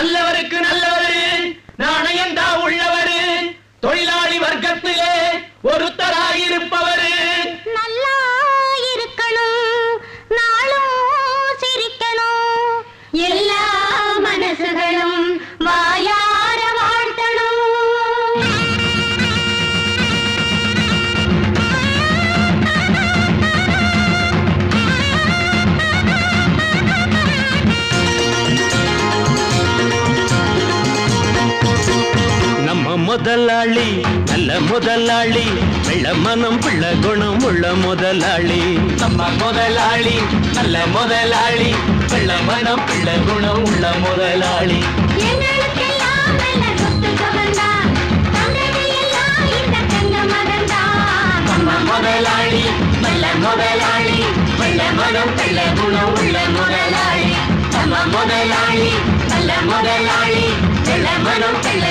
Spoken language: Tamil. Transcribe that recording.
நல்லவருக்கு நல்லவரு நாணயந்தா உள்ளவரு தொழிலாளி வர்க்கத்திலே ஒருத்தராயிருப்பவரு நல்லா இருக்கணும் நாளும் சிரிக்கணும் எல்லா மனசுகளும் வாயார வாழ்த்தணும் முதலாளி நல்ல முதலாளி வெள்ள மனம் பிள்ள குணம் உள்ள முதலாளி நம்ம முதலாளி நல்ல முதலாளி வெள்ள மனம் பிள்ள குணம் உள்ள முதலாளி நம்ம முதலாளி நல்ல முதலாளி வெள்ள மனம் பிள்ள குணம் உள்ள முதலாளி நம்ம முதலாளி நல்ல முதலாளி வெள்ள மனம் பிள்ள